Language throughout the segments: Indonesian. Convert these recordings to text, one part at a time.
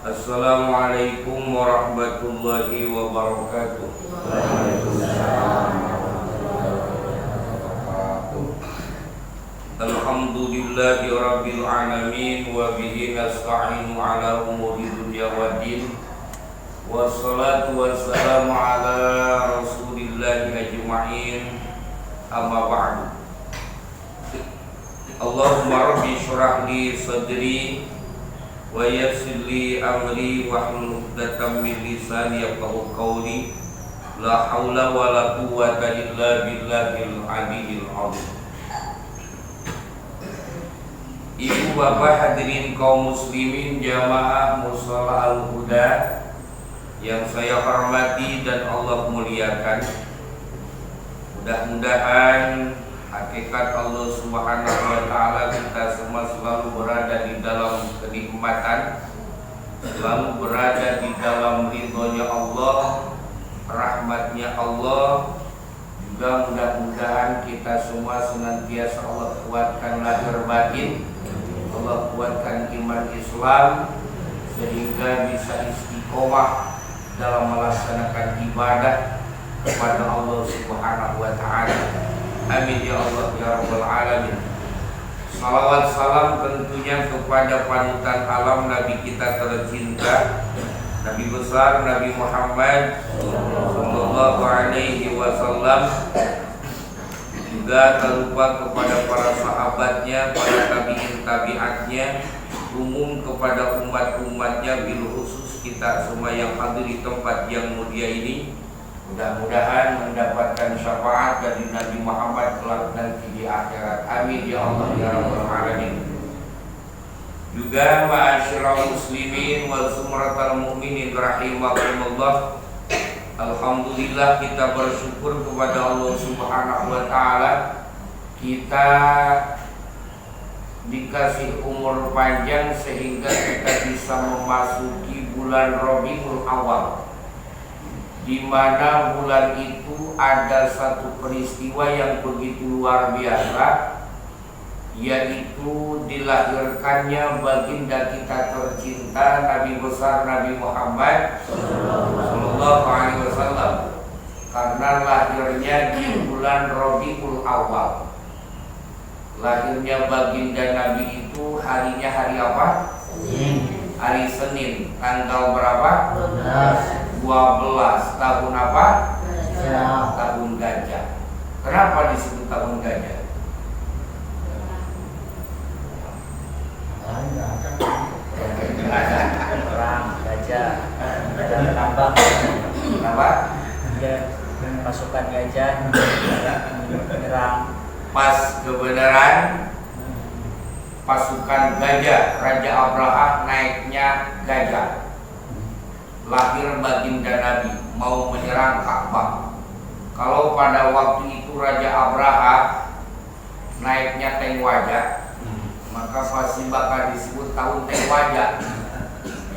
Assalamualaikum warahmatullahi wabarakatuh. Alhamdulillahi rabbil alamin wa bihi nasta'inu ala umuri dunya waddin. Wassalatu wassalamu ala rasulillahi ajma'in. Amma ba'du. Allahumma rabbi syrah li sadri wa yassir li amri wahlul 'uqdatam min lisani yafqahu qawli. La haula wa la quwwata illa billahil aliyyil 'azim. Ibu bapak hadirin kaum muslimin jamaah Mushola Al-Huda yang saya hormati dan Allah muliakan. Mudah-mudahan hakikat Allah Subhanahu wa ta'ala kita semua selalu berada di dalam kenikmatan, selalu berada di dalam ridhonya Allah, rahmatnya Allah. Juga mudah-mudahan kita semua senantiasa Allah kuatkan lahir batin, Allah kuatkan iman Islam, sehingga bisa istiqomah dalam melaksanakan ibadah kepada Allah Subhanahu wa ta'ala. Amin ya Allah ya rabbal alamin. Salawat salam tentunya kepada panutan alam Nabi kita tercinta, Nabi besar Nabi Muhammad sallallahu alaihi wasallam. Juga tak lupa kepada para sahabatnya, para tabi'in tabi'atnya, umum kepada umat-umatnya, bil khusus kita semua yang hadir di tempat yang mulia ini. Mudah-mudahan mendapatkan syafaat dari Nabi Muhammad kelak nanti di akhirat. Amin ya Allah ya rabbal alamin. Juga ma'asyiral muslimin wal sumratal mu'minin rahimakumullah. Alhamdulillah kita bersyukur kepada Allah Subhanahu wa ta'ala. Kita dikasih umur panjang sehingga kita bisa memasuki bulan Rabiul Awal, di mana bulan itu ada satu peristiwa yang begitu luar biasa, yaitu dilahirkannya baginda kita tercinta Nabi besar Nabi Muhammad sallallahu alaihi wasallam. Karena lahirnya di bulan Rabiul Awal. Lahirnya baginda Nabi itu harinya hari apa? Hari Senin. Tanggal berapa? 12 tahun apa? Tahun gajah. Kenapa disebut tahun gajah? Perang gajah dan tambang. Kenapa? Pasukan gajah menyerang. Pas kebenaran pasukan gajah, Raja Abraha naiknya gajah. Lahir baginda Nabi mau menyerang Ka'bah. Kalau pada waktu itu Raja Abraha naiknya tank wajah, maka pasti bakal disebut tahun tank wajah.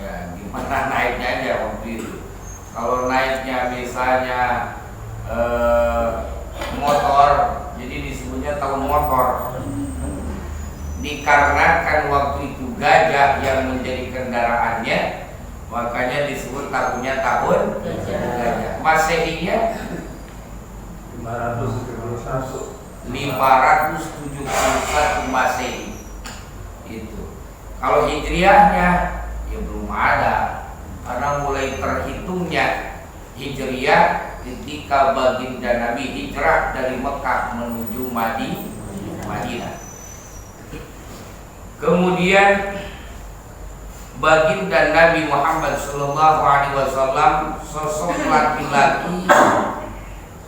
Ya, gimana naiknya aja waktu itu. Kalau naiknya misalnya motor, jadi disebutnya tahun motor. Dikarenakan waktu itu gajah yang menjadi kendaraannya, makanya disebut tahunnya tahun gajah. Masehinya 571 Masehi. Itu. Kalau hijriahnya ya belum ada, karena mulai terhitungnya hijriah ketika baginda Nabi hijrah dari Mekah menuju Madinah. Kemudian baginda Nabi Muhammad sallallahu alaihi wasallam sosok laki-laki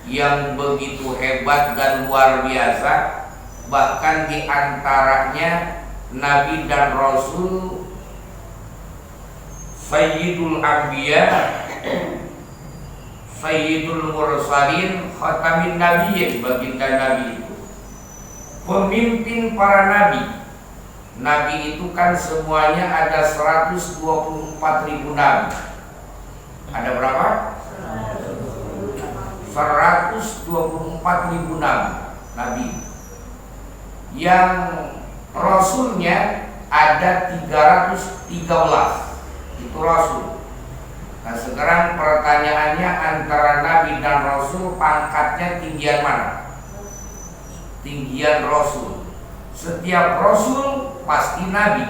yang begitu hebat dan luar biasa. Bahkan di antaranya Nabi dan Rasul, Sayyidul Anbiya, Sayyidul Mursalin, Khatamin Nabiyyin, baginda Nabi itu pemimpin para nabi. Nabi itu kan semuanya ada 124.000 nabi. Ada berapa? 124.000 nabi. Yang Rasulnya ada 313. itu Rasul. Nah sekarang pertanyaannya, antara Nabi dan Rasul pangkatnya tinggian mana? Tinggian Rasul. Setiap Rasul pasti Nabi,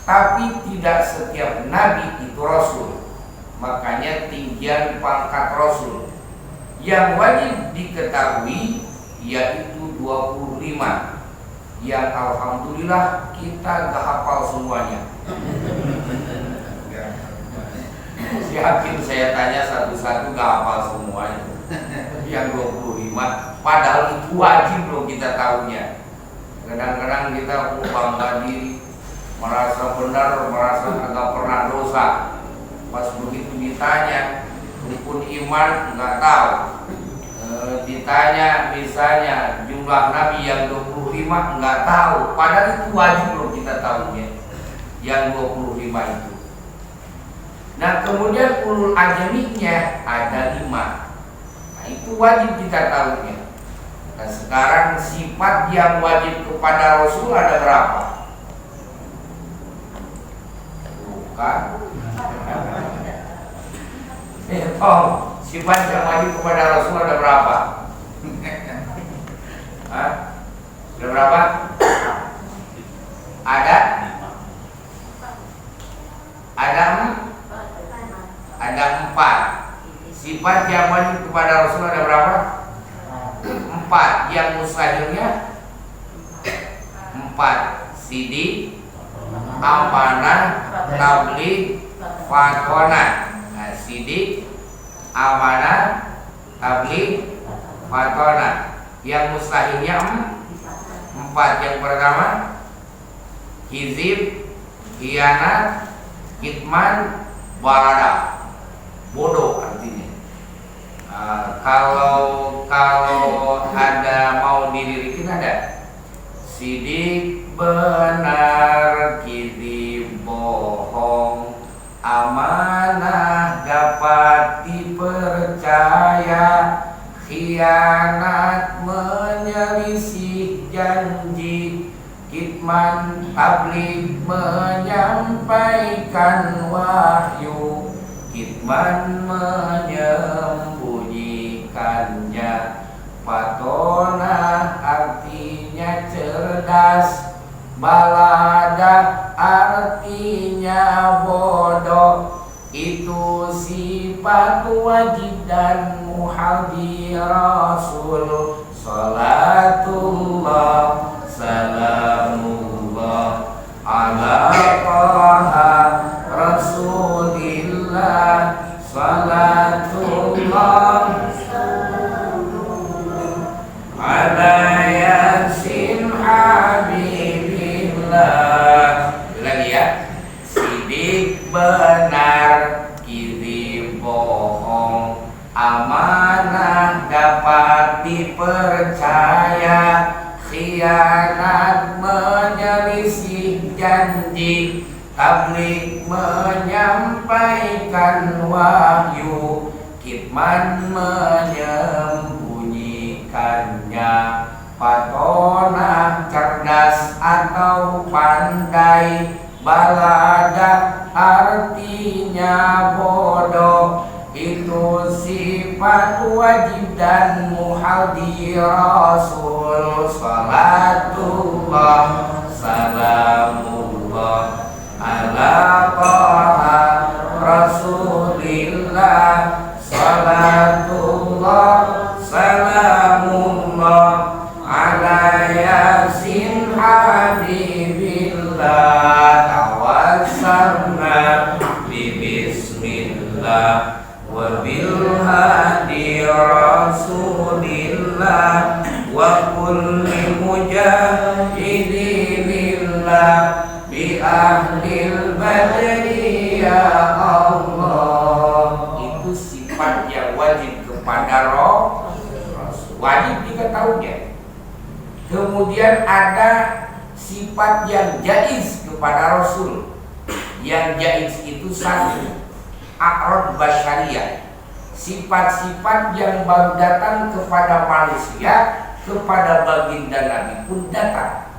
tapi tidak setiap Nabi itu Rasul. Makanya tinggian pangkat Rasul. Yang wajib diketahui yaitu 25, yang alhamdulillah kita gak hafal semuanya. Yakin saya tanya satu-satu gak hafal semuanya. Yang 25, padahal itu wajib loh kita tahunya. Kadang-kadang kita bangga diri, merasa benar, merasa agak pernah dosa. Pas begitu ditanya rukun iman nggak tahu. Ditanya misalnya jumlah nabi yang 25 nggak tahu. Padahal itu wajib loh kita tahunya, yang 25 itu. Nah kemudian ulul azminya ada 5. Nah itu wajib kita tahunya. Nah sekarang sifat yang wajib kepada Rasul ada berapa? Bukan. Sifat yang wajib kepada Rasul ada berapa? Hah? Ada berapa? Ada 4. Sifat yang wajib kepada Rasul ada berapa? 4. Yang mustahilnya 4. Sidik, amanah, tabligh, fatona. Nah, sidik, amanah, tabligh, fatona. Yang mustahilnya 4. Yang pertama hizib, khianat, kitman, barada. Bodoh artinya. Kalau ada mau didirikin ada sidik, benar, kizib, bohong, amanah, dapat dipercaya, khianat, menyelisih janji, kitman, tabligh, menyampaikan wahyu, kitman, menyembunyikannya, fatona artinya cerdas, balada artinya bodoh. Itu sifat wajib dan muhal di Rasul. Salatullah salamullah ala taha Rasulillah. Salatullah ala yasin habibillah. Lagi ya. Sidik, benar, kizib, bohong, amanah, dapat dipercaya, khianat, menyelisih janji, tabligh, menyampaikan wahyu, kitman, menyembunyikannya, fatona cerdas atau pandai, balada artinya bodoh. Itu sifat wajib dan muhal di Rasul. Salatullah salamullah ala taha Rasulillah. Salatullah salamullah ala yasin habibillah. Tawassalna bismillah wa bil hadi Rasulillah wa kulli mujahidillah bi ahlil badri ya Allah. Itu sifat yang wajib kepada Rasul, wajib kita tahunya. Kemudian ada sifat yang jaiz kepada Rasul. Yang jaiz itu satu, a'rad basyariyah, sifat-sifat yang baru datang kepada manusia, kepada baginda Nabi pun datang.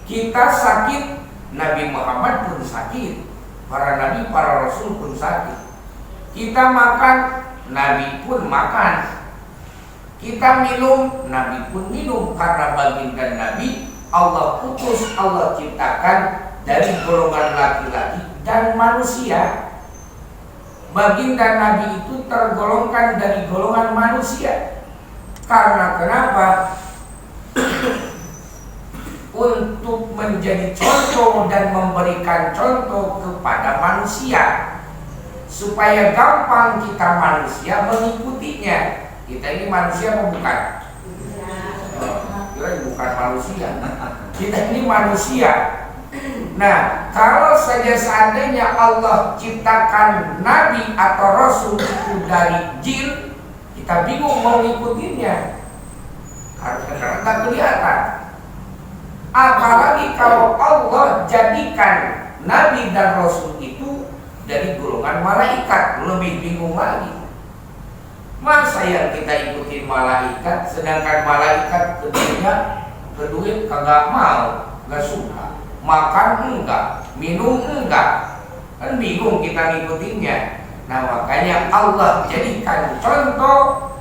Kita sakit, Nabi Muhammad pun sakit. Para nabi, para rasul pun sakit. Kita makan, nabi pun makan. Kita minum, nabi pun minum. Karena baginda nabi Allah putus, Allah ciptakan dari golongan laki-laki dan manusia. Baginda nabi itu tergolongkan dari golongan manusia. Karena kenapa? Untuk menjadi contoh dan memberikan contoh kepada manusia, supaya gampang kita manusia mengikutinya. Kita ini manusia apa bukan? Kira bukan manusia. Kita ini manusia. Nah, kalau saja seandainya Allah ciptakan nabi atau rasul itu dari jin, kita bingung mau ngikutinya karena tak kelihatan. Apalagi kalau Allah jadikan nabi dan rasul itu dari golongan malaikat, lebih bingung lagi. Masa yang kita ikutin malaikat, sedangkan malaikat ke duit kagak mau, gak suka, makan enggak, minum enggak, kan bingung kita ngikutinnya. Nah makanya Allah jadikan contoh,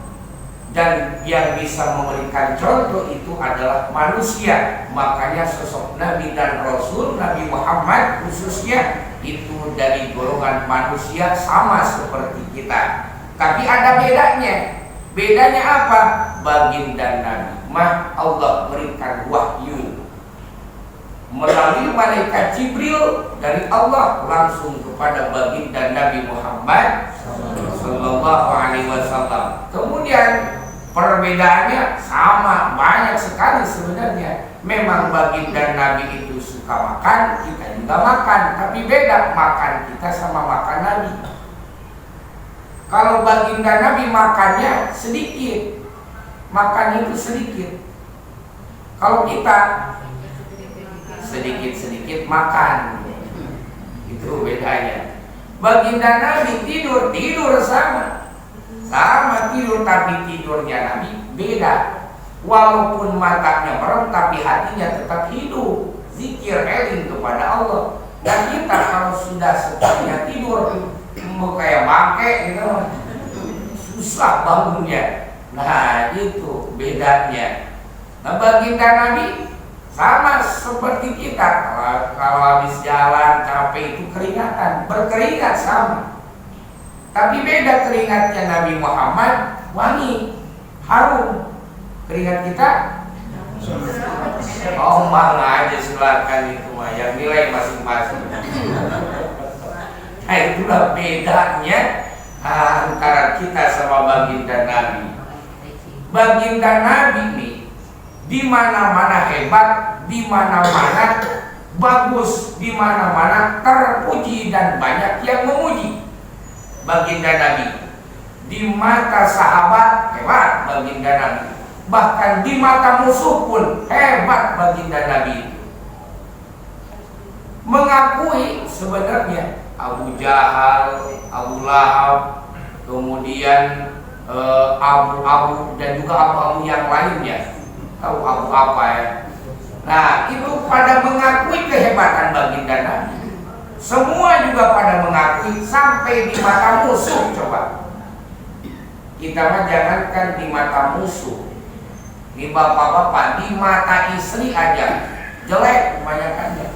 dan yang bisa memberikan contoh itu adalah manusia. Makanya sosok Nabi dan Rasul, Nabi Muhammad khususnya, itu dari golongan manusia sama seperti kita. Tapi ada bedanya. Bedanya apa? Baginda Nabi mah Allah berikan wahyu melalui malaikat Jibril dari Allah langsung kepada baginda Nabi Muhammad sallallahu alaihi wasallam. Kemudian perbedaannya sama, banyak sekali sebenarnya. Memang baginda Nabi itu suka makan, kita juga makan, tapi beda makan kita sama makan Nabi. Kalau baginda Nabi makannya sedikit, makan itu sedikit. Kalau kita sedikit-sedikit makan, itu bedanya. Baginda Nabi tidur sama tidur, tapi tidurnya Nabi beda. Walaupun matanya merem, tapi hatinya tetap hidup, zikir eling kepada Allah. Dan kita kalau sudah setengahnya tidur, mau kayak bangke gitu, susah bangunnya. Nah itu bedanya. Nah baginda Nabi sama seperti kita. Kalau habis jalan capek itu keringatan, berkeringat sama. Tapi beda keringatnya Nabi Muhammad, wangi, harum. Keringat kita ombang aja, silakan itu mah, yang nilai masing-masing. Nah itulah bedanya antara kita sama baginda Nabi. Baginda Nabi nih di mana-mana hebat, di mana-mana bagus, di mana-mana terpuji dan banyak yang memuji. Baginda Nabi di mata sahabat hebat baginda Nabi, bahkan di mata musuh pun hebat baginda Nabi. Mengakui sebenarnya Abu Jahal, Abu Lahab, kemudian Abu dan juga Abu yang lainnya. Tahu Abu apa ya? Nah itu pada mengakui kehebatan baginda Nabi. Semua juga pada mengakui, sampai di mata musuh. Coba kita mah jangankan di mata musuh, di bapak-bapak, di mata istri aja jelek kebanyakannya.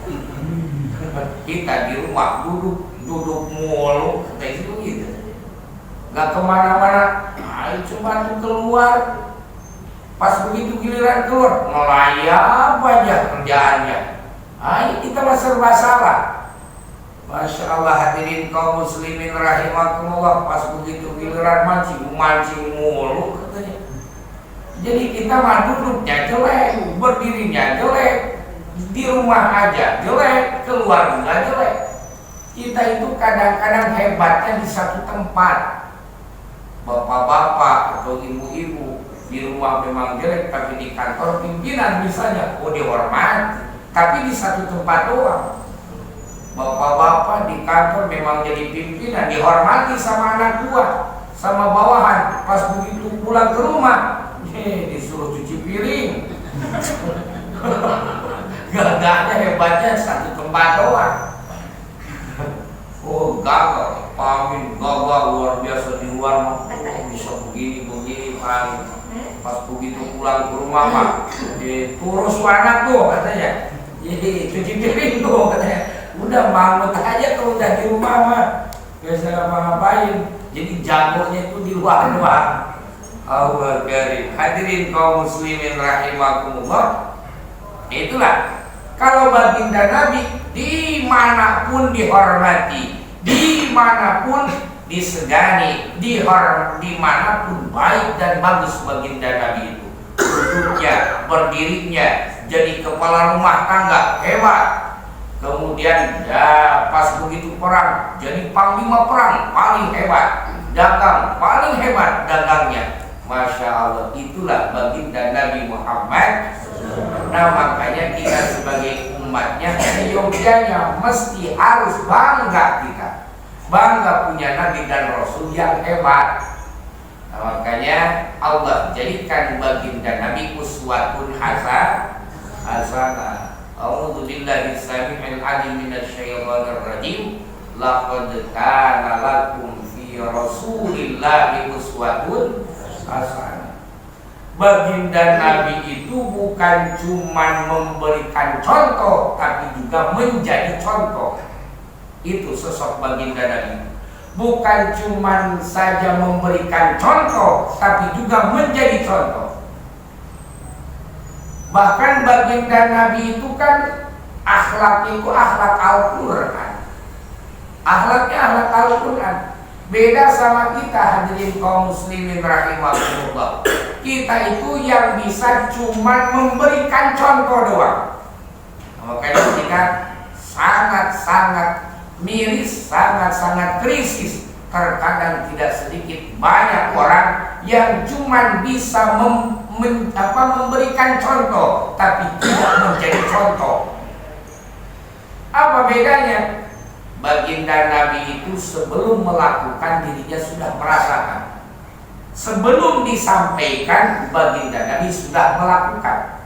Kita di rumah duduk mulu, kayak gitu, nggak kemana-mana. Nah, cuma tuh keluar, pas begitu giliran keluar melayap aja kerjaannya. Nah, kita mah serba salah. Masya Allah, hadirin kaum muslimin rahimakumullah, pas begitu giliran mancing mulu katanya. Jadi kita mah duduknya jelek, berdirinya jelek, di rumah aja jelek, keluar juga jelek. Kita itu kadang-kadang hebatnya di satu tempat. Bapak-bapak atau ibu-ibu di rumah memang jelek, tapi di kantor pimpinan misalnya, oh dihormati, tapi di satu tempat doang. Bapak-bapak di kantor memang jadi pimpinan, dihormati sama anak buah, sama bawahan. Pas begitu pulang ke rumah, disuruh cuci piring. Gak ada hebatnya satu tempat doang. gagal, Amin gagal luar biasa di luar mah bisa begini pas begitu pulang ke rumah mah turus anak tuh katanya, jadi cuci piring tuh katanya, udah bangun aja kalau udah di rumah mah biasa ngapa-ngapain, jadi jagonya itu di luar. Allah karim. Hadirin kaum muslimin rahimakumullah, itulah kalau baginda Nabi dimanapun dihormati, dimanapun disegani, dimanapun baik dan bagus baginda Nabi itu. Duduknya, berdirinya, jadi kepala rumah tangga hebat. Kemudian pas begitu perang, jadi panglima perang paling hebat. Dagang paling hebat dagangnya. Masya Allah, itulah baginda Nabi Muhammad. Nah makanya kita sebagai umatnya seyogyanya mesti harus bangga, kita bangga punya Nabi dan Rasul yang hebat. Nah, makanya Allah jadikan baginda Nabi uswatun hasanah. A'udzu billahi samii'il 'aliim minasyaitonir rajiim. Laqad kana lakum fi Rasulillahi uswatun hasanah. Baginda Nabi itu bukan cuma memberikan contoh, tapi juga menjadi contoh. Itu sosok baginda Nabi. Bukan cuma saja memberikan contoh, tapi juga menjadi contoh. Bahkan baginda Nabi itu kan akhlak itu akhlak Al-Quran. Akhlaknya akhlak Al-Quran. Beda sama kita, hadirin kaum muslimin rahimahumullah. Kita itu yang bisa cuma memberikan contoh doang. Makanya kita sangat-sangat miris, sangat-sangat krisis. Terkadang tidak sedikit banyak orang yang cuma bisa memberikan contoh, tapi tidak menjadi contoh. Apa bedanya? Baginda Nabi itu sebelum melakukan dirinya sudah merasakan. Sebelum disampaikan baginda Nabi sudah melakukan.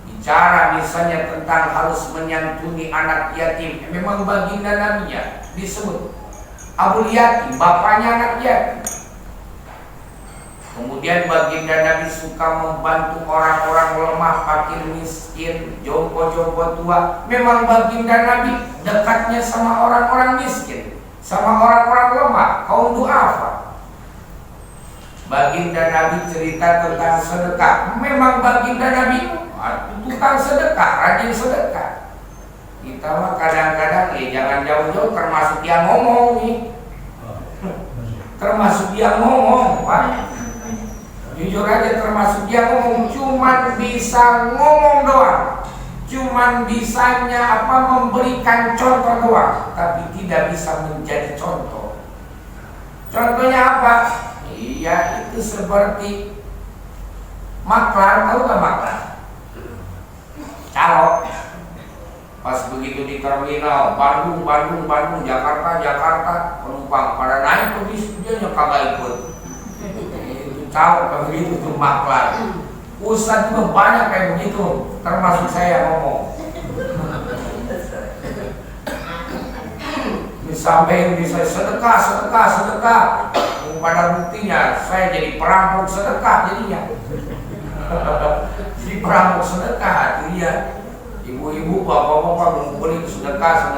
Bicara misalnya tentang harus menyantuni anak yatim, memang baginda Nabinya disebut Abul Yatim, bapaknya anak yatim. Kemudian baginda Nabi suka membantu orang-orang lemah, fakir, miskin, jompo-jompo tua. Memang baginda Nabi dekatnya sama orang-orang miskin, sama orang-orang lemah, kaum du'afa. Baginda Nabi cerita tentang sedekah. Memang baginda Nabi tukang sedekah, rajin sedekah. Kita mah kadang-kadang jangan jauh-jauh termasuk yang ngomong nih. Termasuk yang ngomong, Pak. Jujur aja termasuk dia ngomong, cuman bisa ngomong doang, cuman bisanya memberikan contoh doang, tapi tidak bisa menjadi contoh. Contohnya apa? Iya, itu seperti maklar, tahu gak maklar? Calo. Pas begitu di terminal Bandung, Jakarta, penumpang pada naik ke bis, dia kagak ikut. Tahu kayak begitu tuh maklar. Ustadz juga banyak kayak begitu, termasuk saya ngomong. Disampaikan bisa sedekah. Pada buktinya saya jadi perampok sedekah jadinya. Jadi perampok sedekah itu ya. Ibu-ibu, bapak-bapak ngumpulin sedekah,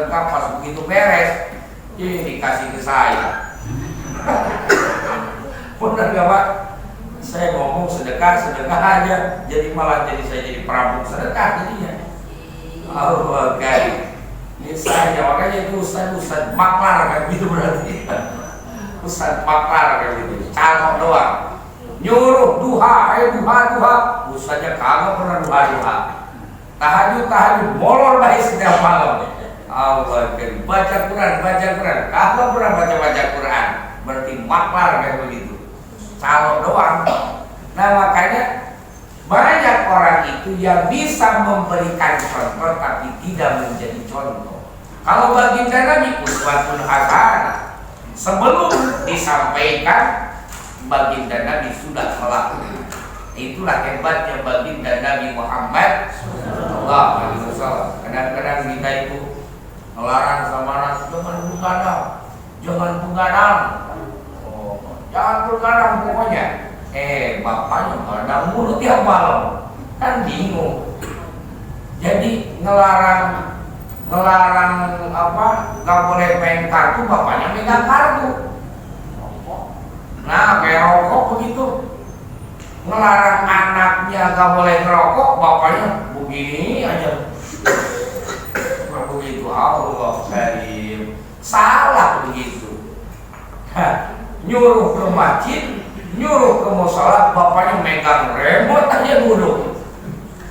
pas begitu beres, dikasih ke saya. Benar gak Pak? Saya ngomong sedekah aja, jadi malah saya jadi perampok sedekah jadinya. Allah karim. Ini saya makanya itu Ustaz maklar kayak gitu berarti. Ustaz maklar kayak gitu, calok doang. Nyuruh duha, Ustaznya kagak pernah duha. Tahajud, molor baik setiap malam. Allah karim. Baca Quran, kagak pernah baca Quran. Berarti maklar kayak begitu. Calon doang. Nah makanya banyak orang itu yang bisa memberikan contoh tapi tidak menjadi contoh. Kalau baginda Nabi uswatun hasanah, sebelum disampaikan baginda Nabi sudah melakukan. Itulah hebatnya baginda Nabi Muhammad sallallahu alaihi wasallam. Kadang-kadang kita itu Ngelarang sama anak, jangan begadang, jangan begadang. Oh, jangan begadang pokoknya. Bapaknya begadang mulu tiap malam, kan bingung. Jadi ngelarang apa? Gak boleh main kartu, bapaknya megang kartu. Nah, kayak rokok begitu. Ngelarang anaknya gak boleh ngerokok, bapaknya begini aja. Begitu, Allah karim. Salah begitu. Nyuruh ke masjid, nyuruh ke musola, bapaknya megang remote aja duduk.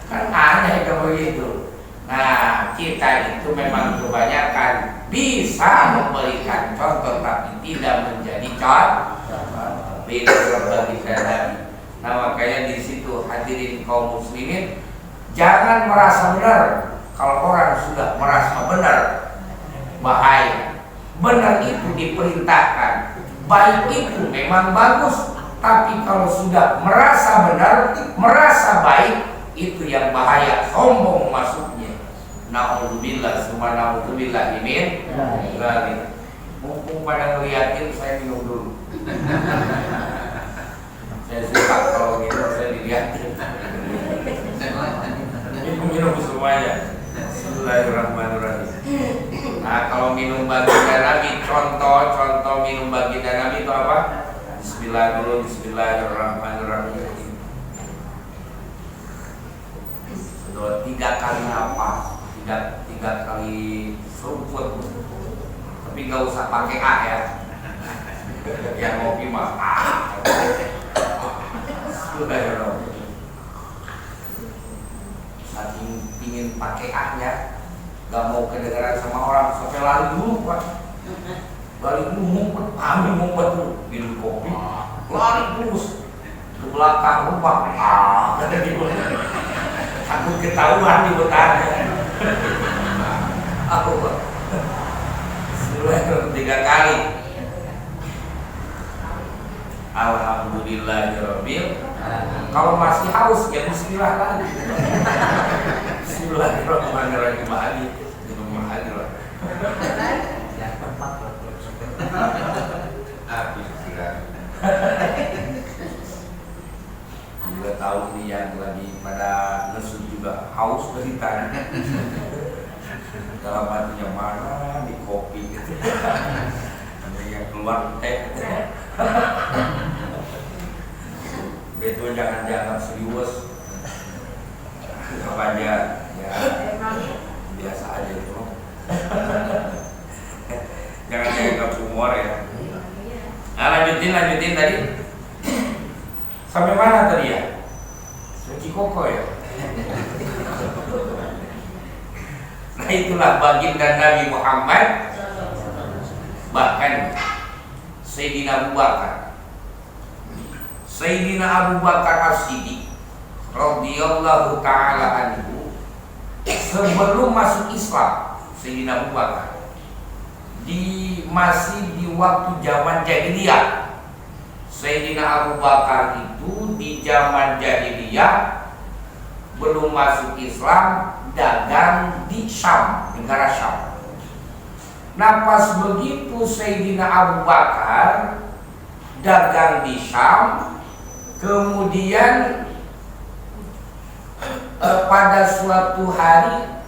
Kan aneh kalau begitu. Nah, kita itu memang kebanyakan bisa memberikan contoh tapi tidak menjadi contoh. Beda berbagi Nabi. Nah, makanya di situ hadirin kaum muslimin, jangan merasa benar. Kalau orang sudah merasa benar, bahaya. Benar itu diperintahkan, baik itu memang bagus. Tapi kalau sudah merasa benar, merasa baik, itu yang bahaya, sombong masuknya. Na'udzubillah, summa na'udzubillah min dzalik. Mumpung pada ngeliatin, saya minum dulu. Saya suka kalau minum saya dilihatin. Minum semuanya. Bismillahirrahmanirrahim. Nah, kalau minum baginda Nabi, contoh minum baginda Nabi itu apa? Bismillah dulu, Bismillahirrahmanirrahim. Sudah 3 kali napas, 3 kali seruput. Tapi nggak usah pakai A ya. Yang ngopi mah A. Bismillahirrahmanirrahim. Saking pingin pakai A-nya, gak mau kedengaran sama orang, sampai lari dulu Pak. Lari dulu ngumpet dulu, minum kopi, lari terus ke belakang rumah. Kata dia, takut ketahuan di hutannya. Aku sudah 3 kali. Alhamdulillahirabbil. Kalau masih haus ya bismillah lagi. Bismillahirrahmanirrahim. Minum aja lah. Yang tepat habis istirahat. Juga tahu nih yang lagi pada nesu juga haus berita. Dalam hatinya mana di kopi gitu. Ada yang keluar teh. Itu jangan dianggap serius. Kepada ya biasa aja itu. Jangan dianggap humor ya. Nah, lanjutin tadi. Sampai mana tadi ya? Suci koko ya. Nah, itulah baginda Nabi Muhammad. Bahkan Sayyidina Abu Bakar As-Siddiq radhiyallahu ta'ala anhu, sebelum masuk Islam, Sayyidina Abu Bakar masih di waktu zaman jahiliyah. Sayyidina Abu Bakar itu di zaman jahiliyah belum masuk Islam, dagang di Syam, negara Syam. Nah, pas begitu Sayyidina Abu Bakar dagang di Syam, kemudian pada suatu hari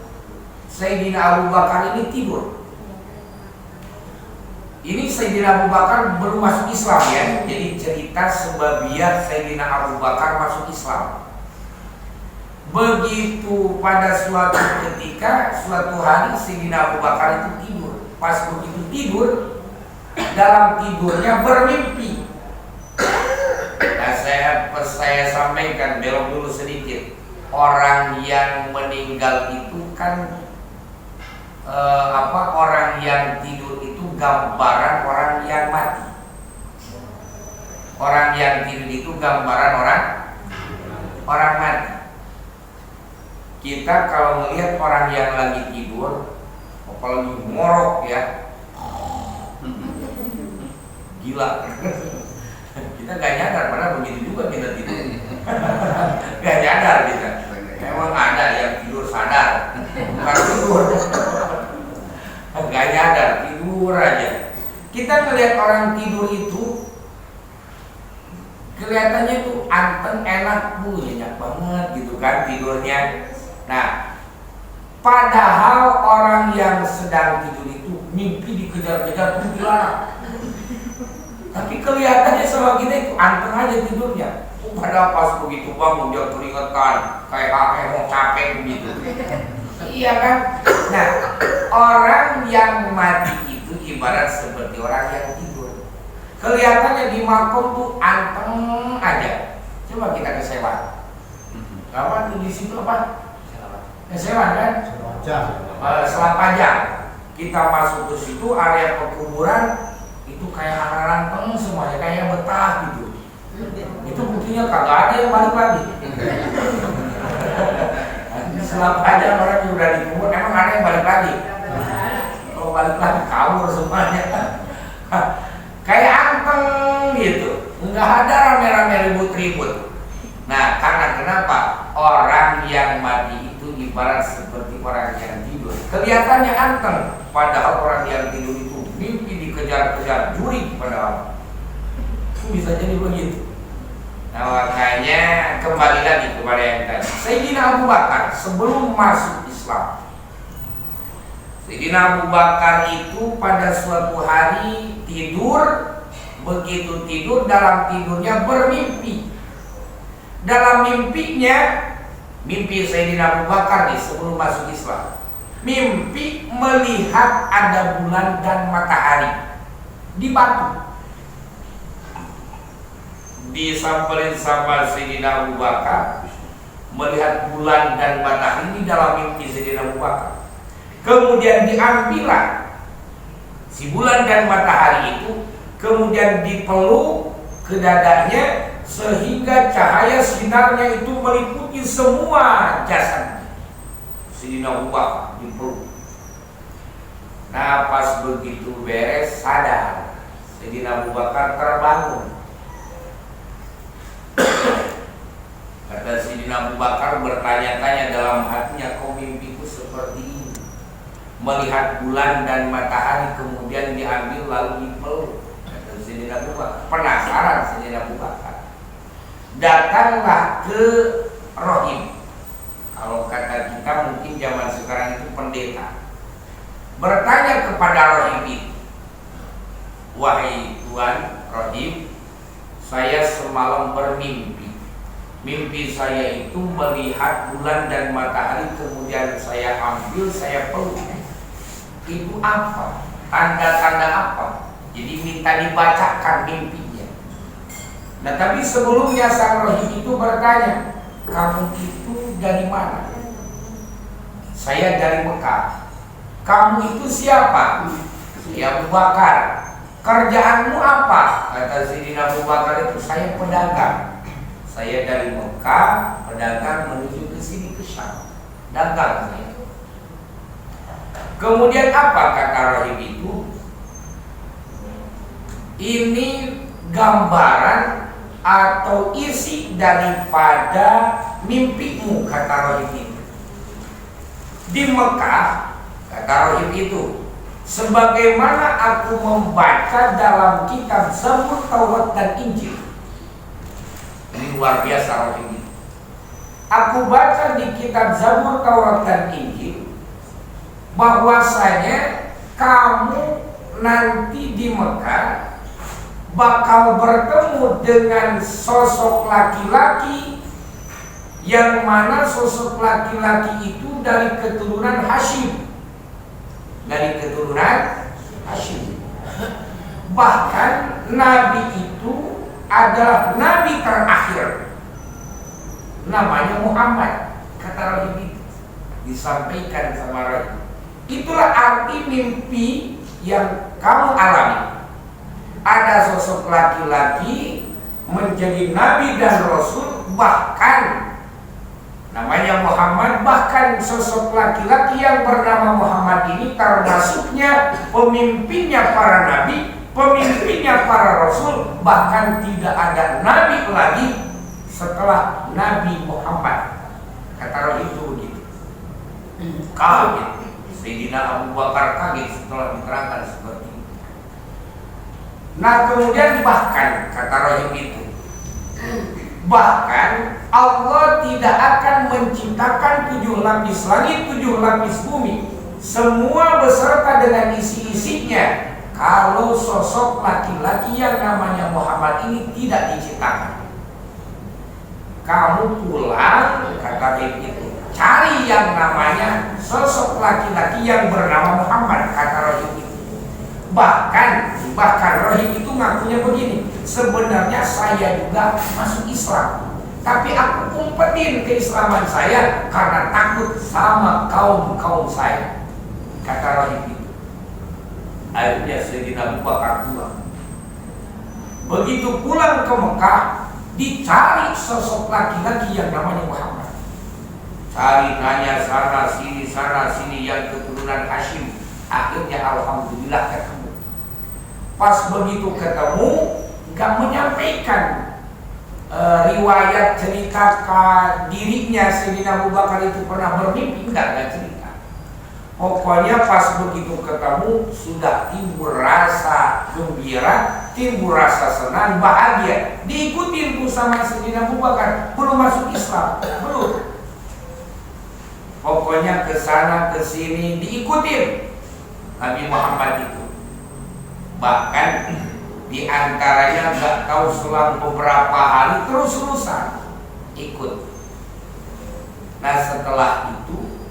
Sayyidina Abu Bakar ini tidur. Ini Sayyidina Abu Bakar belum masuk Islam ya. Jadi cerita sebabiat Sayyidina Abu Bakar masuk Islam. Begitu pada suatu ketika, suatu hari Sayyidina Abu Bakar itu tidur. Pas begitu tidur, dalam tidurnya bermimpi. Nah, saya sampaikan, belok dulu sedikit. Orang yang meninggal itu kan orang yang tidur itu gambaran orang yang mati. Orang yang tidur itu gambaran orang mati. Kita kalau melihat orang yang lagi tidur, apalagi ngorok ya, gila. Kita gak nyadar, padahal begitu juga kita tidur. Gak nyadar kita. Memang ada yang tidur sadar, bukan tidur. kita ngelihat orang tidur itu kelihatannya tuh anteng, enak, nyenyak banget gitu kan tidurnya. Nah, padahal orang yang sedang tidur itu mimpi dikejar-kejar kuntilanak. Tapi kelihatannya sama kita itu anteng aja tidurnya. Padahal pas begitu bangun dia keringetan, kayak mau capek begitu. Iya kan? Nah, orang yang mati itu ibarat seperti orang yang tidur. Kelihatannya di makom tuh anteng aja. Coba kita ke Sewan. Apa tuh di situ apa? Sewan kan? Selapajang. Kita masuk ke situ area perkuburan itu kayak ranteng semuanya, kayak betah gitu. Itu buktinya kagak ada yang balik lagi. Selapajang orang yang udah dikubur, emang ada yang balik lagi? Kalau balik lagi kabur semuanya. Kayak anteng gitu, nggak ada rame-rame ribut-ribut. Nah, karena kenapa? Orang yang mati itu ibarat seperti orang yang tidur. Kelihatannya anteng, padahal orang yang tidur itu mimpi dikejar-kejar juri padahal. Itu bisa jadi begitu. Nah, makanya kembali lagi kepada yang tadi. Sayyidina Abu Bakar sebelum masuk Islam, Sayyidina Abu Bakar itu pada suatu hari tidur. Begitu tidur, dalam tidurnya bermimpi. Dalam mimpinya, mimpi Sayyidina Abu Bakar nih sebelum masuk Islam, mimpi melihat ada bulan dan matahari di batu. Disamperin sama Sayyidina Abu Bakar, melihat bulan dan matahari di dalam mimpi Sayyidina Abu Bakar. Kemudian diambillah si bulan dan matahari itu, kemudian dipeluk ke dadanya sehingga cahaya sinarnya itu meliputi semua jasad Sayyidina Abu Bakar dipeluk. Nah, pas begitu beres sadar, Sayyidina Abu Bakar terbangun. Kata Sayyidina Abu Bakar bertanya-tanya dalam hatinya, kok mimpiku seperti ini? Melihat bulan dan matahari kemudian diambil lalu dipeluk. Kata Sayyidina Abu Bakar, penasaran Sayyidina Abu Bakar. Datanglah ke rohib. Kalau kata kita mungkin zaman sekarang itu pendeta. Bertanya kepada rohib itu, wahai Tuan rohib, saya semalam bermimpi. Mimpi saya itu melihat bulan dan matahari, kemudian saya ambil, saya peluk. Itu apa? Tanda-tanda apa? Jadi minta dibacakan mimpinya. Nah, tapi sebelumnya sang rohib itu bertanya, kamu itu dari mana? Saya dari Mekah. Kamu itu siapa? Saya Abu Bakar. Kerjaanmu apa? Kata Sayyidina Abu Bakar itu, saya pedagang. Saya dari Mekah, pedagang menuju ke sini ke Syam. Dagang saya. Kemudian apa kata rohib itu? Ini gambaran atau isi daripada mimpimu, kata rohib itu. Di Mekah, kata rohib itu, sebagaimana aku membaca dalam kitab Zabur, Taurat dan Injil. Ini luar biasa rohib itu. Aku baca di kitab Zabur, Taurat dan Injil bahwasanya kamu nanti di Mekah bakal bertemu dengan sosok laki-laki yang mana sosok laki-laki itu dari keturunan Hashim. Dari keturunan Hashim. Bahkan Nabi itu adalah Nabi terakhir, namanya Muhammad. Kata rohib itu disampaikan sama rohib. Itulah arti mimpi yang kamu alami. Ada sosok laki-laki menjadi nabi dan rasul, bahkan namanya Muhammad, bahkan sosok laki-laki yang bernama Muhammad ini termasuknya pemimpinnya para nabi, pemimpinnya para rasul, bahkan tidak ada nabi lagi setelah Nabi Muhammad. Kata roh itu begitu. Kaget Sayyidina Abu Bakar, kaget setelah diterangkan seperti itu. Nah kemudian bahkan kata Rahim itu, bahkan Allah tidak akan menciptakan 7 lapis langit, 7 lapis bumi, semua beserta dengan isi-isinya, kalau sosok laki-laki yang namanya Muhammad ini tidak diciptakan. Kamu pulang, kata Rahim itu, cari yang namanya sosok laki-laki yang bernama Muhammad, kata Rahim itu. Bahkan Rahim itu ngakunya begini, sebenarnya saya juga masuk Islam, tapi aku umpetin keislaman saya karena takut sama kaum saya, kata Rahim itu. Akhirnya Sayyidina Abu Bakar pulang. Begitu pulang ke Mekah, dicari sosok laki-laki yang namanya Muhammad. Cari nanya sana sini yang keturunan Hashim. Akhirnya alhamdulillah ketemu. Pas begitu ketemu, nggak menyampaikan riwayat cerita dirinya Sayyidina Abu Bakar itu pernah bermimpi, nggak cerita. Pokoknya pas begitu ketemu sudah timbul rasa gembira, timbul rasa senang, bahagia. Diikutin tuh sama Sayyidina Abu Bakar, belum masuk Islam, belum. Pokoknya kesana kesini diikutin Nabi Muhammad itu. Bahkan diantaranya nggak tahu selang beberapa hari terus-terusan ikut. Nah setelah itu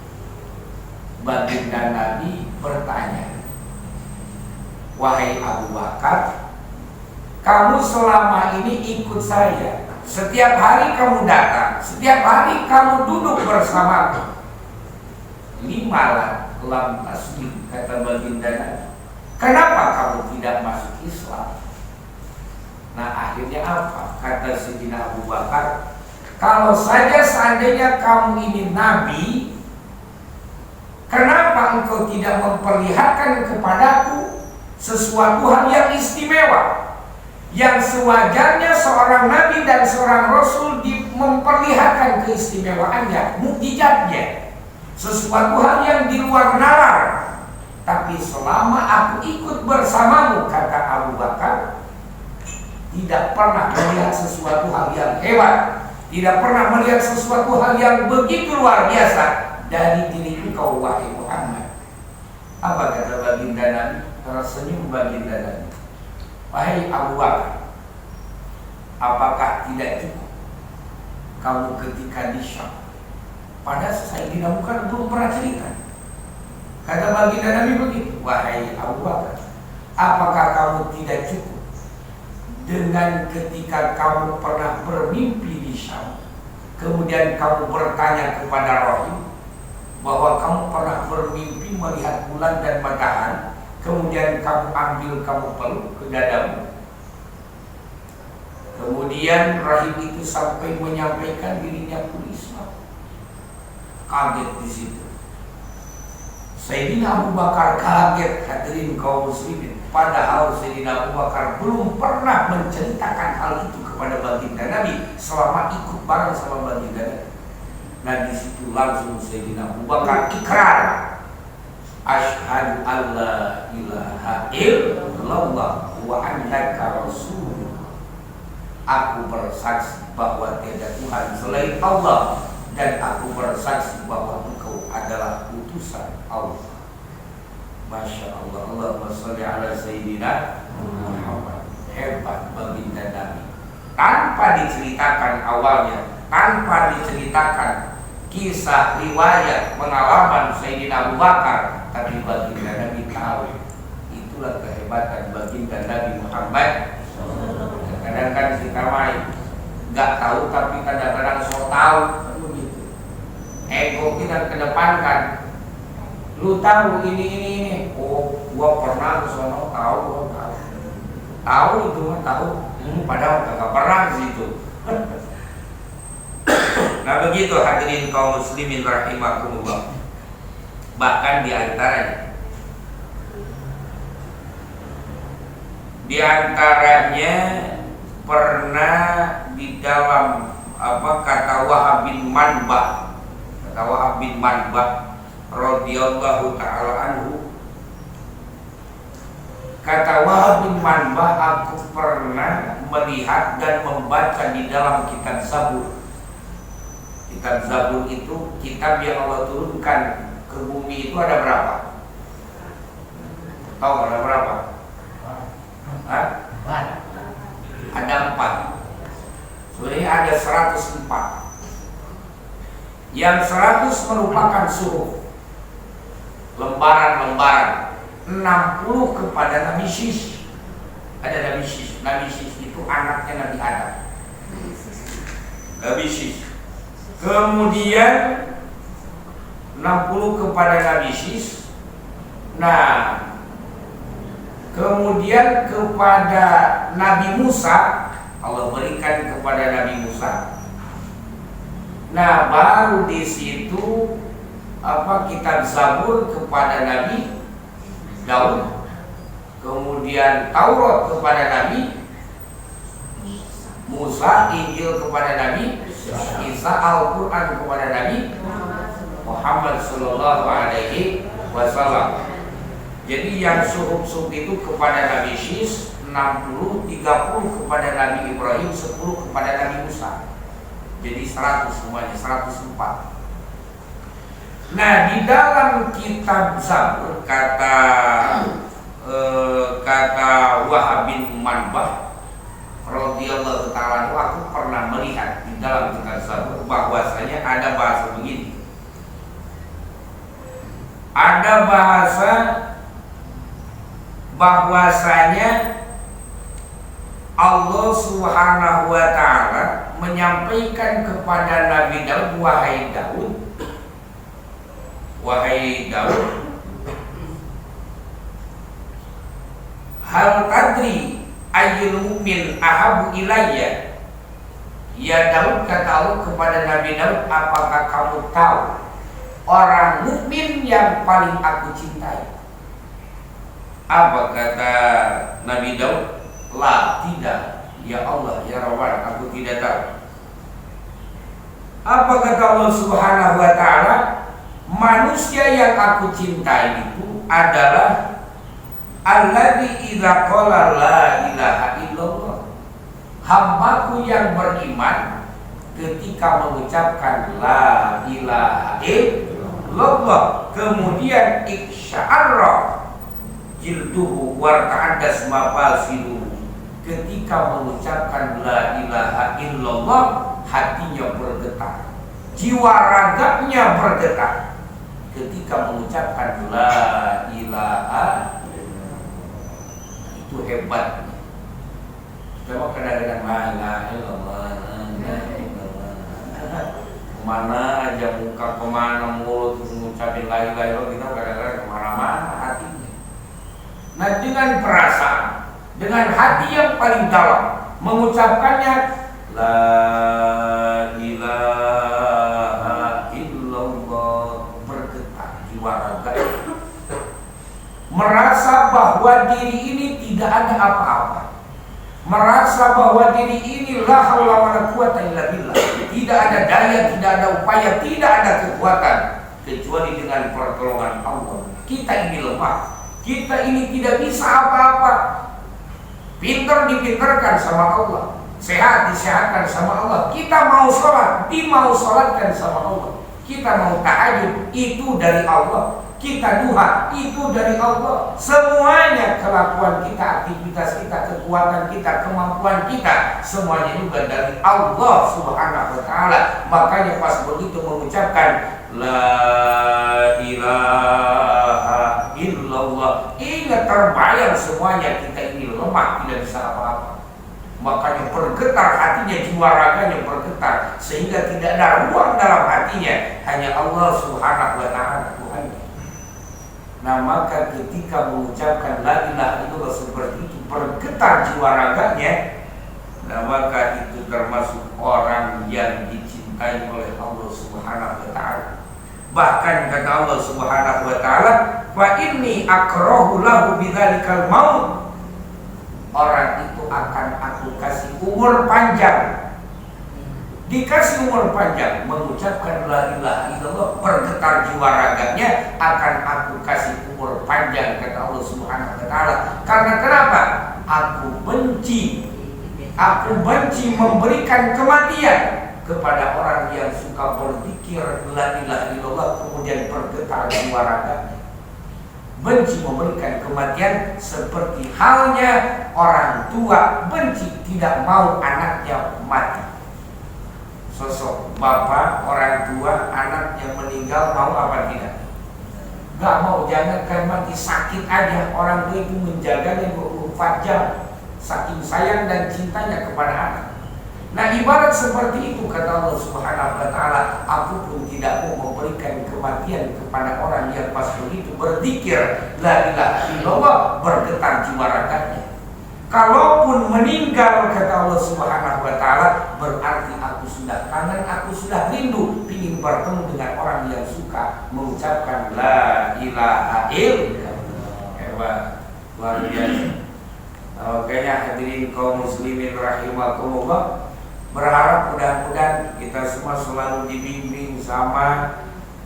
baginda Nabi bertanya, wahai Abu Bakar, kamu selama ini ikut saya, setiap hari kamu datang, setiap hari kamu duduk bersamaku. 5 lam taslim, kata baginda Nabi. Kenapa kamu tidak masuk Islam? Nah akhirnya apa? Kata Sayyidina Abu Bakar, kalau saja seandainya kamu ini Nabi, kenapa engkau tidak memperlihatkan kepadaku sesuatu hal yang istimewa, yang sewajarnya seorang Nabi dan seorang Rasul memperlihatkan keistimewaannya, mukjizatnya, sesuatu hal yang di luar nalar. Tapi selama aku ikut bersamamu, kata Abu Bakar, tidak pernah melihat sesuatu hal yang hebat, tidak pernah melihat sesuatu hal yang begitu luar biasa dari diriku kau wahai Muhammad. Apa kata baginda Nabi? Tersenyum baginda Nabi, wahai Abu Bakar, apakah tidak cukup kamu ketika di Syam? Padahal Sayyidina Abu Bakar belum pernah cerita. Kata baginda Nabi begitu, wahai Abu Bakar, apakah kamu tidak cukup dengan ketika kamu pernah bermimpi di Syam, kemudian kamu bertanya kepada Rahim bahwa kamu pernah bermimpi melihat bulan dan matahari, kemudian kamu ambil, kamu peluk ke dadamu. Kemudian Rahim itu sampai menyampaikan dirinya pun Islam. Kaget di situ. Sayyidina Abu Bakar kaget, hadirin kaum muslimin. Padahal Sayyidina Abu Bakar belum pernah menceritakan hal itu kepada baginda Nabi selama ikut bareng sama baginda Nabi. Nah di situ langsung Sayyidina Abu Bakar ikrar, asyhadu alla ilaha illallah wa annaka rasul. Aku bersaksi bahwa tiada Tuhan selain Allah, dan aku bersaksi bahwa engkau adalah utusan Allah. Masya Allah, Allahumma sholli ala Sayyidina Muhammad. Hebat baginda Nabi. Tanpa diceritakan awalnya, tanpa diceritakan kisah riwayat pengalaman Sayyidina Abu Bakar, tapi baginda Nabi tahu. Itulah kehebatan baginda Nabi Muhammad. Kadang-kadang kita main nggak tahu, tapi kadang-kadang so tahu. Ego kita kedepankan, lu tahu ini. Oh, gua pernah kesono, tahu itu mah tahu. Padahal kagak pernah di situ. Nah begitu hadirin kaum muslimin rahimakumullah. Bahkan di antaranya pernah di dalam kata Wahab bin Manbah radhiyallahu ta'ala anhu, Kata Wahab bin Manbah, aku pernah melihat dan membaca di dalam kitab Zabur. Kitab Zabur itu kitab yang Allah turunkan ke bumi. Itu ada berapa? Tahu ada berapa? Hah? Ada 4. Sebenarnya ada 104. Yang 100 merupakan suhuf, lembaran-lembaran. 60 kepada Nabi Syis. Ada Nabi Syis. Nabi Syis itu anaknya Nabi Adam. Nabi Syis. Kemudian 60 kepada Nabi Syis. Nah, kemudian kepada Nabi Musa, Allah berikan kepada Nabi Musa. Nah, baru di situ kitab Zabur kepada Nabi Daud, kemudian Taurat kepada Nabi Musa, Injil kepada Nabi Isa, Al-Quran kepada Nabi Muhammad Sallallahu Alaihi Wasallam. Jadi yang suhuf-suhuf itu kepada Nabi Syis 60, 30 kepada Nabi Ibrahim, 10 kepada Nabi Musa. Jadi 100 semuanya, 104. Nah, di dalam kitab Zabur kata Wahab bin Manbah radhiyallahu ta'ala, aku pernah melihat di dalam kitab Zabur bahwasanya ada bahasa begini. Ada bahasa bahwasanya Allah Subhanahu wa ta'ala menyampaikan kepada Nabi Daud, wahai Daud, hal tadri ayyul mu'min ahabu ilayya. Ya Daud, kata Allah kepada Nabi Daud, apakah kamu tahu orang mukmin yang paling aku cintai? Apa kata Nabi Daud? La, tidak. Ya Allah, ya Rabbana, aku tidak tahu. Apa kata Allah Subhanahu wa ta'ala? Manusia yang aku cintai itu adalah alladzi idza qala la ilaha illallah, hambaku yang beriman ketika mengucapkan la ilaha illallah, kemudian iksya'arra jilduhu warta'adas mafasiluhu, ketika mengucapkan la ilaha illallah hatinya bergetar, jiwa raganya bergetar ketika mengucapkan la ilaha. Itu hebat. Coba kadang-kadang la ilaha illallah, kemana aja muka, kemana mulut mengucapin la ilaha illallah, kita kadang-kadang kemana-mana hatinya. Nah, dengan perasaan, dengan hati yang paling dalam mengucapkannya la ilaha illallah, bergetar jiwa raga, merasa bahwa diri ini tidak ada apa-apa, merasa bahwa diri ini la haula wala quwata illa billah, tidak ada daya, tidak ada upaya, tidak ada kekuatan kecuali dengan pertolongan Allah. Kita ini lemah, kita ini tidak bisa apa-apa. Pintar dipintarkan sama Allah, sehat disehatkan sama Allah. Kita mau sholat, dimau sholatkan sama Allah. Kita mau tahajud, itu dari Allah. Kita duha, itu dari Allah. Semuanya, kelakuan kita, aktivitas kita, kekuatan kita, kemampuan kita, semuanya juga dari Allah Subhanahu wa ta'ala. Makanya pas begitu mengucapkan la ilaha illallah, ingat terbayang semuanya kita ini lemah, tidak bisa apa-apa. Makanya bergetar hatinya, jiwa raganya bergetar, sehingga tidak ada ruang dalam hatinya, hanya Allah Subhanahu wa ta'ala Tuhan. Nah, maka ketika mengucapkan la ilaha illallah seperti itu, bergetar jiwa raganya, nah maka itu termasuk orang yang dicintai oleh Allah Subhanahu wa ta'ala. Bahkan kata Allah Subhanahu wa ta'ala, fa inni akrahu lahu bidzalikal maut, orang itu akan aku kasih umur panjang. Dikasih umur panjang, mengucapkan la ilaha illallah, bergetar jiwa raganya, akan aku kasih umur panjang. panjang kata Allah Subhanahu wa taala. Karena kenapa? Aku benci memberikan kematian kepada orang yang suka berzikir la ilaha illallah kemudian bergetar jiwa raga. Benci memberikan kematian seperti halnya orang tua benci tidak mau anaknya mati. Sosok bapak, orang tua, anak yang meninggal mau apa tidak? Gak mau, jangankan mati, sakit aja. Orang tua itu menjaganya 24 jam, saking sayang dan cintanya kepada anak. Nah ibarat seperti itu kata Allah Subhanahu wa taala, aku pun tidak mau memberikan kematian kepada orang yang pas begitu berzikir la ilaha illallah bergetar jiwa raganya. Kalaupun meninggal kata Allah Subhanahu wa taala, berarti aku sudah kangen, aku sudah rindu ingin bertemu dengan orang yang suka mengucapkan la ilaha illallah. Hebat, luar biasa. Makanya hadirin kaum muslimin rahimakumullah, berharap mudah-mudahan kita semua selalu dibimbing sama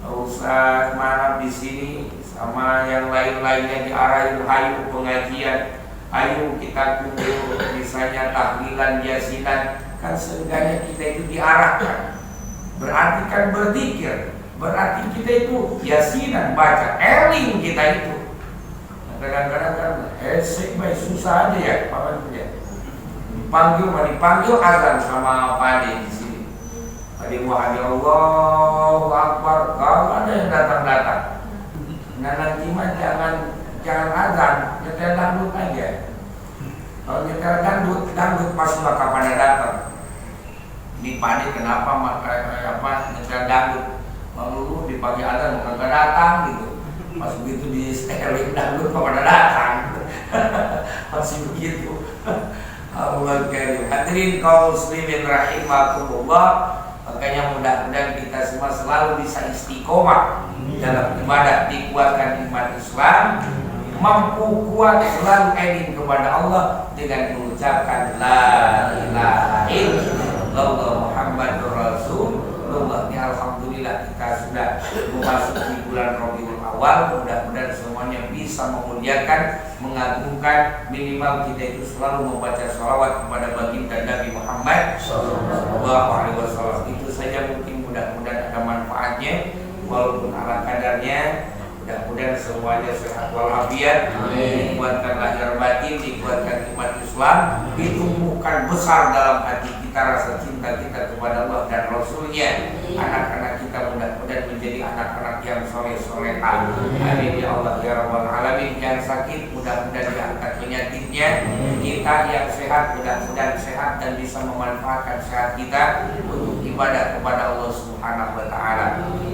Ustaz Manap di sini, sama yang lain-lainnya diarahin, ayo pengajian, ayo kita kumpul, misalnya tahlilan, yasinan, kan seenggaknya kita itu diarahkan. Berarti kan berzikir, berarti kita itu yasinan baca, eling kita itu. Kadang-kadang kan esek baik susah aja ya, Pak ya. Dipanggil azan sama Pak Ade di sini. Ade mau hadir Allahu Akbar, kalau ada yang datang. Nah nanti mah jangan azan, nyetel dangdut aja. Kalau nyetel dangdut pas maka pada datang. Ini Pak Ade kenapa nyetel dangdut? Lalu dipanggil azan maka datang gitu. Pas begitu di seteling dangdut pada datang. Masih begitu. Allah karim. Hadirin kaum muslimin rahimakumullah, makanya mudah-mudahan kita semua selalu bisa istiqomah dalam ibadah, dikuatkan iman Islam, mampu kuat selalu eling kepada Allah dengan mengucapkan la ilaha illallah Muhammadur Rasulullah. Alhamdulillah kita sudah memasuki bulan Rabiul Awal. Mudah-mudahan semuanya bisa memuliakan, mengagungkan, minimal kita itu selalu membaca sholawat kepada baginda Nabi Muhammad Sallallahu Alaihi Wasallam. Itu saja mungkin, mudah-mudahan ada manfaatnya walaupun ala kadarnya. Mudah-mudahan semuanya sehat walafiat, dikuatkan lahir batin, dikuatkan iman Islam, ditumbuhkan besar dalam hati kita rasa cinta kita kepada Allah dan Rasulnya. Anak-anak kita mudah-mudahan menjadi anak-anak yang soleh-solehah. Amin ya Allah ya Rabbal Alamin. Yang sakit mudah-mudahan diangkat penyakitnya. Kita yang sehat mudah-mudahan sehat dan bisa memanfaatkan sehat kita untuk ibadah kepada Allah Subhanahu wa taala.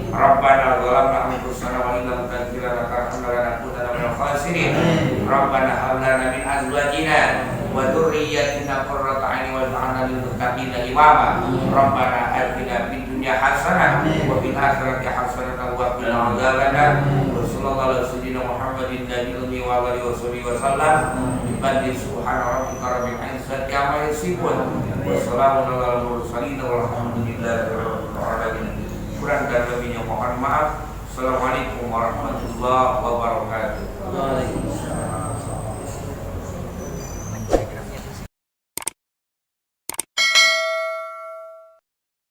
Rabbana zalamna anfusana wa illam taghfir lana lanakunanna minal khasirin. Rabbana hab lana min azwajina wa dhurriyyatina qurrata a'yun waj'alna lil muttaqina imama. Rabbana atina fid dunya hasanah wa fil akhirati hasanah wa qina adzabannar. Wa sallallahu ala sayyidina Muhammadin nabiyil ummi wa alihi wasallam. Ibadi subhana rabbika rabbil izzati amma yasifun. Wa salamun alal mursalin walhamdulillahi rabbil alamin. Kurang dan lebihnya mohon maaf. Assalamualaikum warahmatullahi wabarakatuh.